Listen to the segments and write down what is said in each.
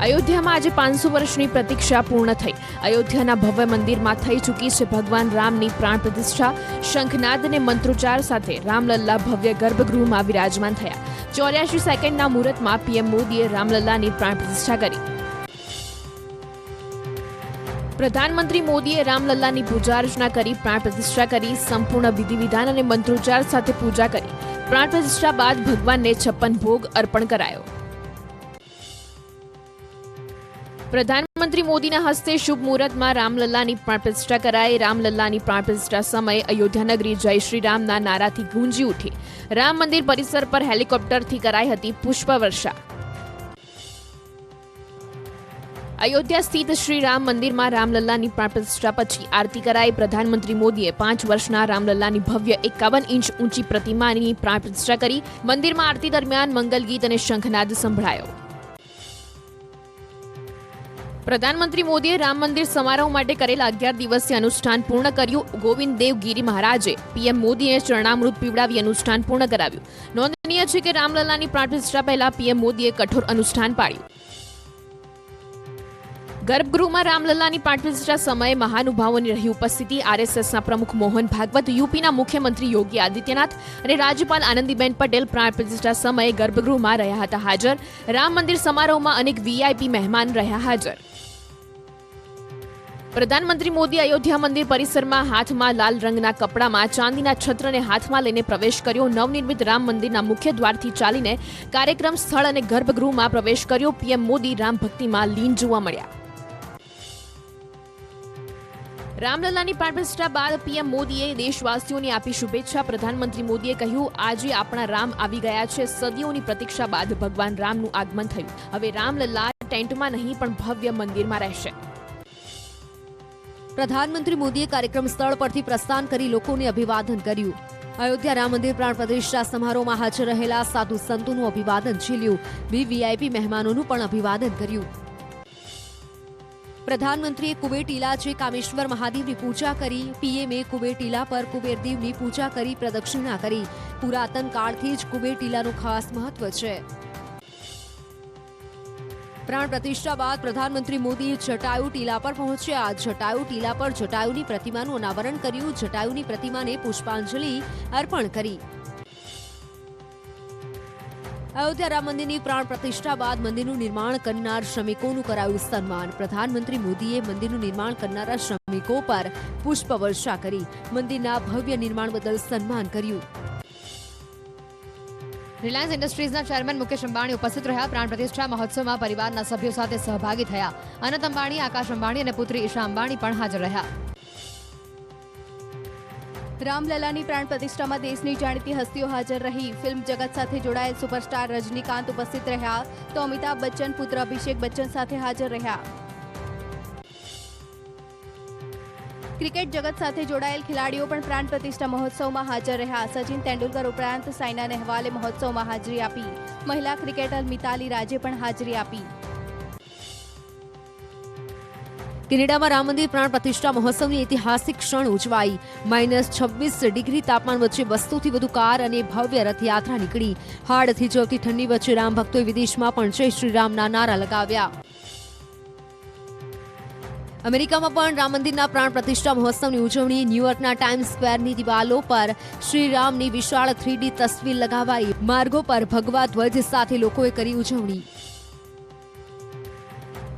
અયોધ્યામાં આજે 500 વર્ષની પ્રતીક્ષા પૂર્ણ થઈ। અયોધ્યાના ભવ્ય મંદિરમાં થઈ ચૂકી છે ભગવાન રામની પ્રાણ પ્રતિષ્ઠા। શંખનાદ અને મંત્રોચ્ચાર સાથે રામલલ્લા ભવ્ય ગર્ભગૃહમાં વિરાજમાન થયા। 84 સેકન્ડના મુહૂર્તમાં પીએમ મોદીએ રામલલ્લાની પ્રાણ પ્રતિષ્ઠા કરી। પ્રધાનમંત્રી મોદીએ રામલલ્લાની પૂજા અર્ચના કરી પ્રાણ પ્રતિષ્ઠા કરી। સંપૂર્ણ વિધિ વિધાન અને મંત્રોચ્ચાર સાથે પૂજા કરી। પ્રાણ પ્રતિષ્ઠા બાદ ભગવાનને 56 ભોગ અર્પણ કરાયો। પ્રધાનમંત્રી મોદીના હસ્તે શુભ મુહૂર્તમાં રામલલ્લાની પ્રાણ પ્રતિષ્ઠા કરાઈ। રામલલ્લાની પ્રાણ પ્રતિષ્ઠા સમયે અયોધ્યા નગરી જય શ્રી રામના નારાથી ગુંજી ઉઠી। રામ મંદિર પરિસર પર હેલિકોપ્ટરથી કરાઈ હતી પુષ્પવર્ષા। અયોધ્યા સ્થિત શ્રી રામ મંદિરમાં રામલલ્લાની પ્રાણ પ્રતિષ્ઠા પછી આરતી કરાઈ। પ્રધાનમંત્રી મોદીએ 5 વર્ષના રામલલ્લાની ભવ્ય 51 ઇંચ ઊંચી પ્રતિમાની પ્રાણ પ્રતિષ્ઠા કરી। મંદિરમાં આરતી દરમિયાન મંગલ ગીત અને શંખનાદ સંભળાયો। પ્રધાનમંત્રી મોદીએ રામ મંદિર સમારોહ માટે કરેલા 11 દિવસીય અનુષ્ઠાન પૂર્ણ કર્યું। ગોવિંદ દેવ ગીરી મહારાજે પીએમ મોદીને ચરણામૃત પીવડાવી અનુષ્ઠાન પૂર્ણ કરાવ્યું। નોંધનીય છે કે રામલલ્લાની પ્રાણ પ્રતિષ્ઠા પહેલા પીએમ મોદીએ કઠોર અનુષ્ઠાન પાળ્યું। ગર્ભગૃહમાં રામલલ્લાની પ્રાણ પ્રતિષ્ઠા સમયે મહાનુભાવોની રહી ઉપસ્થિતિ। આરએસએસના પ્રમુખ મોહન ભાગવત, યુપીના મુખ્યમંત્રી યોગી આદિત્યનાથ અને રાજ્યપાલ આનંદીબેન પટેલ પ્રાણ પ્રતિષ્ઠા સમયે ગર્ભગૃહમાં રહ્યા હતા હાજર। રામ મંદિર સમારોહમાં અનેક વીઆઈપી મહેમાન રહ્યા હાજર। પ્રધાનમંત્રી મોદી અયોધ્યા મંદિર પરિસરમાં હાથમાં લાલ રંગના કપડામાં ચાંદીના છત્રને હાથમાં લઈને પ્રવેશ કર્યો। નવનિર્મિત રામ મંદિરના મુખ્ય દ્વારથી ચાલીને કાર્યક્રમ સ્થળ અને ગર્ભગૃહમાં પ્રવેશ કર્યો। પીએમ મોદી રામ ભક્તિમાં લીન જોવા મળ્યા। રામલલ્લાની પ્રાણ પ્રતિષ્ઠા બાદ પીએમ મોદીએ દેશવાસીઓને આપી શુભેચ્છા। પ્રધાનમંત્રી મોદીએ કહ્યું, આજે આપણા રામ આવી ગયા છે। સદીઓની પ્રતીક્ષા બાદ ભગવાન રામનું આગમન થયું। હવે રામલલ્લા ટેન્ટમાં નહીં પણ ભવ્ય મંદિરમાં રહેશે। પ્રધાનમંત્રી મોદીએ કાર્યક્રમ સ્થળ પરથી પ્રસ્થાન કરી લોકોને અભિવાદન કર્યું। અયોધ્યા રામ મંદિર પ્રાણ પ્રતિષ્ઠા સમારોહમાં હાજર રહેલા સાધુ સંતોનું અભિવાદન ઝીલ્યું। વીવીઆઈપી મહેમાનોનું પણ અભિવાદન કર્યું। પ્રધાનમંત્રીએ કુબેર ટીલા છે કામેશ્વર મહાદેવની પૂજા કરી। પીએમએ કુબેર ટીલા પર કુબેરદેવની પૂજા કરી પ્રદક્ષિણા કરી। પુરાતન કાળથી જ કુબેર ટીલાનું ખાસ મહત્વ છે। પ્રાણ પ્રતિષ્ઠા બાદ પ્રધાનમંત્રી મોદી જટાયુ ટીલા પર પહોંચ્યા। જટાયુ ટીલા પર જટાયુની પ્રતિમાનું અનાવરણ કર્યું। જટાયુની પ્રતિમાને પુષ્પાંજલિ અર્પણ કરી। અયોધ્યા રામ મંદિરની પ્રાણ પ્રતિષ્ઠા બાદ મંદિરનું નિર્માણ કરનાર શ્રમિકોનું કરાયું સન્માન। પ્રધાનમંત્રી મોદીએ મંદિરનું નિર્માણ કરનારા શ્રમિકો પર પુષ્પવર્ષા કરી। મંદિરના ભવ્ય નિર્માણ બદલ સન્માન કર્યું। રિલાયન્સ ઇન્ડસ્ટ્રીઝના ચેરમેન મુકેશ અંબાણી ઉપસ્થિત રહ્યા। પ્રાણ પ્રતિષ્ઠા મહોત્સવમાં પરિવારના સભ્યો સાથે સહભાગી થયા। અનંત અંબાણી, આકાશ અંબાણી અને પુત્રી ઈશા અંબાણી પણ હાજર રહ્યા। રામલલ્લાની પ્રાણ પ્રતિષ્ઠામાં દેશની જાણીતી હસ્તીઓ હાજર રહી। ફિલ્મ જગત સાથે જોડાયેલ સુપરસ્ટાર રજનીકાંત ઉપસ્થિત રહ્યા તો અમિતાભ બચ્ચન પુત્ર અભિષેક બચ્ચન સાથે હાજર રહ્યા। ક્રિકેટ જગત સાથે જોડાયેલ ખેલાડીઓ પણ પ્રાણ પ્રતિષ્ઠા મહોત્સવમાં હાજર રહ્યા। સચિન તેંડુલકર ઉપરાંત સાયના નેહવાલે મહોત્સવમાં હાજરી આપી। મહિલા ક્રિકેટર મિતાલી રાજે પણ હાજરી આપી। કેનેડામાં રામ મંદિર પ્રાણ પ્રતિષ્ઠા મહોત્સવની ઐતિહાસિક ક્ષણ ઉજવાઈ। -26 ડિગ્રી તાપમાન વચ્ચે 200થી વધુ કાર અને ભવ્ય રથયાત્રા નીકળી। હાડથી જવતી ઠંડી વચ્ચે રામ ભક્તોએ વિદેશમાં પણ જય શ્રી રામના નારા લગાવ્યા। અમેરિકામાં પણ રામ મંદિરના પ્રાણ પ્રતિષ્ઠા મહોત્સવની ઉજવણી। ન્યૂયોર્કના ટાઈમ્સ સ્ક્વેરની દિવાલો પર શ્રી રામની વિશાળ 3D તસવીર લગાવાઈ। માર્ગો પર ભગવા ધ્વજ સાથે લોકોએ કરી ઉજવણી।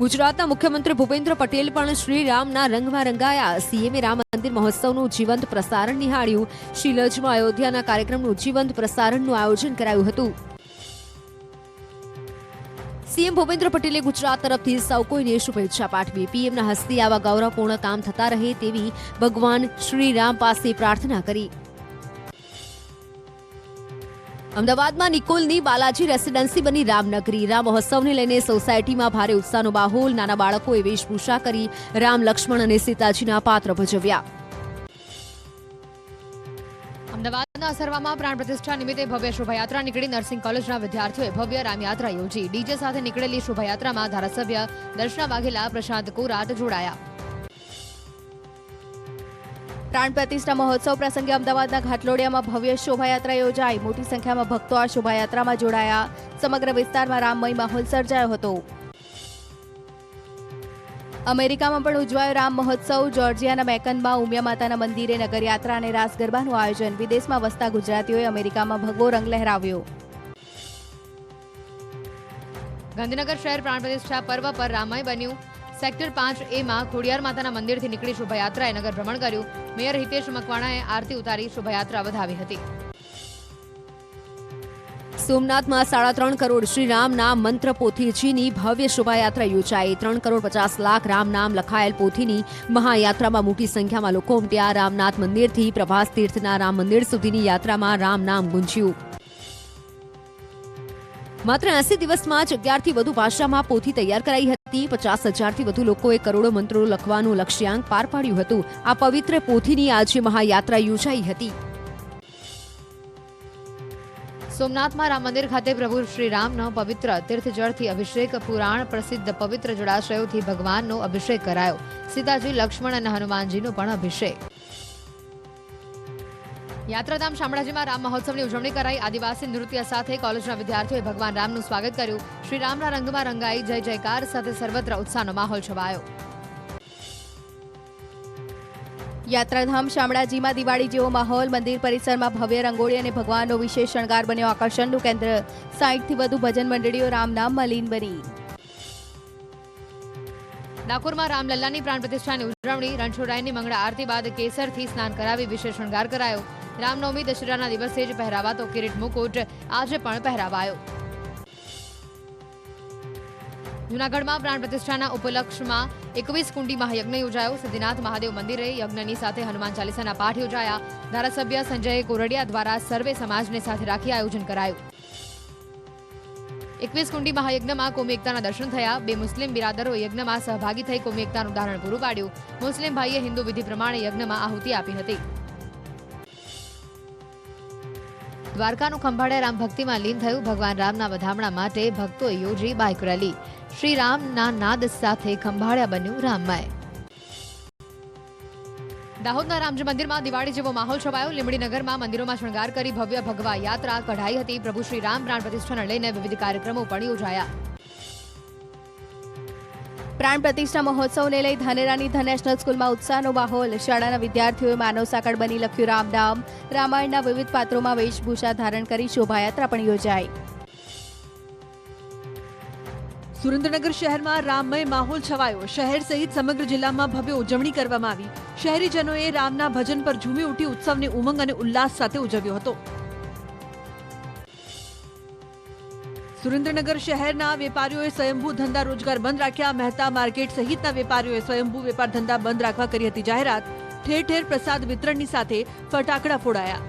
ગુજરાતના મુખ્યમંત્રી ભૂપેન્દ્ર પટેલ પણ શ્રી રામના રંગમાં રંગાયા। સીએમએ રામ મંદિર મહોત્સવનું જીવંત પ્રસારણ નિહાળ્યું। શિલજમાં અયોધ્યાના કાર્યક્રમનું જીવંત પ્રસારણનું આયોજન કરાયું હતું। સીએમ ભૂપેન્દ્ર પટેલે ગુજરાત તરફથી સૌ કોઈને શુભેચ્છા પાઠવી। પીએમના હસ્તે આવા ગૌરવપૂર્ણ કામ થતા રહે તેવી ભગવાન શ્રી રામ પાસે પ્રાર્થના કરી। અમદાવાદમાં નિકોલની બાલાજી રેસીડેન્સી બની રામનગરી। રામ મહોત્સવને લઈને સોસાયટીમાં ભારે ઉત્સાહનો માહોલ। નાના બાળકોએ વેશભૂષા કરી રામ, લક્ષ્મણ અને સીતાજીના પાત્ર ભજવ્યા। અમદાવાદના અસરવામાં પ્રાણ પ્રતિષ્ઠા નિમિત્તે ભવ્ય શોભાયાત્રા નીકળી। નર્સિંગ કોલેજના વિદ્યાર્થીઓએ ભવ્ય રામયાત્રા યોજી। ડીજે સાથે નીકળેલી શોભાયાત્રામાં ધારાસભ્ય દર્શના વાઘેલા, પ્રશાંત કોરાટ જોડાયા। પ્રાણ પ્રતિષ્ઠા મહોત્સવ પ્રસંગે અમદાવાદના ઘાટલોડિયામાં ભવ્ય શોભાયાત્રા યોજાઈ। મોટી સંખ્યામાં ભક્તો આ શોભાયાત્રામાં જોડાયા। સમગ્ર વિસ્તારમાં રામમય માહોલ સર્જાયો હતો। અમેરિકામાં પણ ઉજવાયો રામ મહોત્સવ. જોર્જિયાના મેકનમાં ઉમિયા માતાના મંદિરે નગરયાત્રા અને રાસ ગરબાનું આયોજન. વિદેશમાં વસતા ગુજરાતીઓએ અમેરિકામાં ભગવો રંગ લહેરાવ્યો. ગાંધીનગર શહેર પ્રાણ પ્રતિષ્ઠા પર્વ પર રામમય બન્યું. સેક્ટર 5A માં ખોડિયાર માતાના મંદિરથી નીકળી શોભાયાત્રાએ નગર ભ્રમણ કર્યું. મેયર હિતેશ મકવાણાએ આરતી ઉતારી શોભાયાત્રા વધાવી હતી. સોમનાથમાં 3.5 કરોડ શ્રી રામ નામ મંત્ર પોથીજીની ભવ્ય શોભાયાત્રા યોજાઈ. 3,50,00,000 રામ નામ લખાયેલ પોથીની મહાયાત્રામાં મોટી સંખ્યામાં લોકો ઉમટ્યા. રામનાથ મંદિરથી પ્રભાસ તીર્થના રામ મંદિર સુધીની યાત્રામાં રામ નામ ગુંજ્યું. માત્ર 80 દિવસમાં જ 11થી વધુ ભાષામાં પોથી તૈયાર કરાઈ હતી. 50,000થી વધુ લોકોએ કરોડો મંત્રો લખવાનું લક્ષ્યાંક પાર પાડ્યું હતું. આ પવિત્ર પોથીની આજે મહાયાત્રા યોજાઈ હતી. સોમનાથમાં રામ મંદિર ખાતે પ્રભુ શ્રી રામનો પવિત્ર તીર્થજળથી અભિષેક. પુરાણ પ્રસિદ્ધ પવિત્ર જળાશયોથી ભગવાનનો અભિષેક કરાયો. સીતાજી, લક્ષ્મણ અને હનુમાનજીનો પણ અભિષેક. યાત્રાધામ શામળાજીમાં રામ મહોત્સવની ઉજવણી કરાઈ. આદિવાસી નૃત્ય સાથે કોલેજના વિદ્યાર્થીઓએ ભગવાન રામનું સ્વાગત કર્યું. શ્રી રામના રંગમાં રંગાઈ. જય જયકાર સાથે સર્વત્ર ઉત્સાહનો માહોલ છવાયો. યાત્રાધામ શામળાજીમાં દિવાળી જેવો માહોલ. મંદિર પરિસરમાં ભવ્ય રંગોળી અને ભગવાનનો વિશેષ શણગાર બન્યો આકર્ષણનું કેન્દ્ર. 60થી વધુ ભજન મંડળીઓ રામ નામમાં લીન બની. ડાકોરમાં રામલલ્લાની પ્રાણ પ્રતિષ્ઠાની ઉજવણી. રણછોડરાયની મંગળા આરતી બાદ કેસરથી સ્નાન કરાવી વિશેષ શણગાર કરાયો. રામનવમી દશેરાના દિવસે જ પહેરાવાતો કિરીટ મુકુટ આજે પણ પહેરાવાયો. જૂનાગઢમાં પ્રાણ પ્રતિષ્ઠાના ઉપલક્ષમાં 21 કુંડી મહાયજ્ઞ યોજાયો. સિદ્ધિનાથ મહાદેવ મંદિરે યજ્ઞની સાથે હનુમાન ચાલીસાના પાઠ યોજાયા. ધારાસભ્ય સંજય કોરડિયા દ્વારા સર્વે સમાજને સાથે રાખી આયોજન કરાયું. 21 કુંડી મહાયજ્ઞમાં કોમી એકતાના દર્શન થયા. 2 મુસ્લિમ બિરાદરો યજ્ઞમાં સહભાગી થઈ કોમી એકતાનું ઉદાહરણ પૂરું પાડ્યું. મુસ્લિમ ભાઈએ હિન્દુ વિધિ પ્રમાણે યજ્ઞમાં આહુતિ આપી હતી. દ્વારકાનું ખંભાળિયા રામ ભક્તિમાં લીન થયું. ભગવાન રામના વધામણા માટે ભક્તોએ યોજી બાઇક રેલી. શ્રી રામના નાદ સાથે ખંભાળિયા બન્યું રામમય. દાહોદના રામજી મંદિરમાં દિવાળી જેવો માહોલ છવાયો. લીંબડીનગરમાં મંદિરોમાં શણગાર કરી ભવ્ય ભગવા યાત્રા કઢાઈ હતી. પ્રભુ શ્રી રામ પ્રાણ પ્રતિષ્ઠાને લઈને વિવિધ કાર્યક્રમો પણ યોજાયા. પ્રાણ પ્રતિષ્ઠા મહોત્સવને લઈ ધાનેરાની ધ નેશનલ સ્કૂલમાં ઉત્સાહનો માહોલ. શાળાના વિદ્યાર્થીઓએ માનવ સાંકળ બની લખ્યું રામ નામ. રામાયણના વિવિધ પાત્રોમાં વેશભૂષા ધારણ કરી શોભાયાત્રા પણ યોજાઈ. સુરેન્દ્રનગર શહેરમાં રામમય માહોલ છવાયો. શહેર સહિત સમગ્ર જિલ્લામાં ભવ્ય ઉજવણી કરવામાં આવી. શહેરીજનોએ રામના ભજન પર ઝૂમી ઉઠી ઉત્સવને ઉમંગ અને ઉલ્લાસ સાથે ઉજવ્યો હતો. સુરેન્દ્રનગર શહેરના વેપારીઓએ સ્વયંભૂ ધંધા રોજગાર બંધ રાખ્યા. મહેતા માર્કેટ સહિતના વેપારીઓએ સ્વયંભૂ વેપાર ધંધા બંધ રાખવા કરી હતી જાહેરાત. ઠેર ઠેર પ્રસાદ વિતરણની સાથે ફટાકડા ફોડાયા.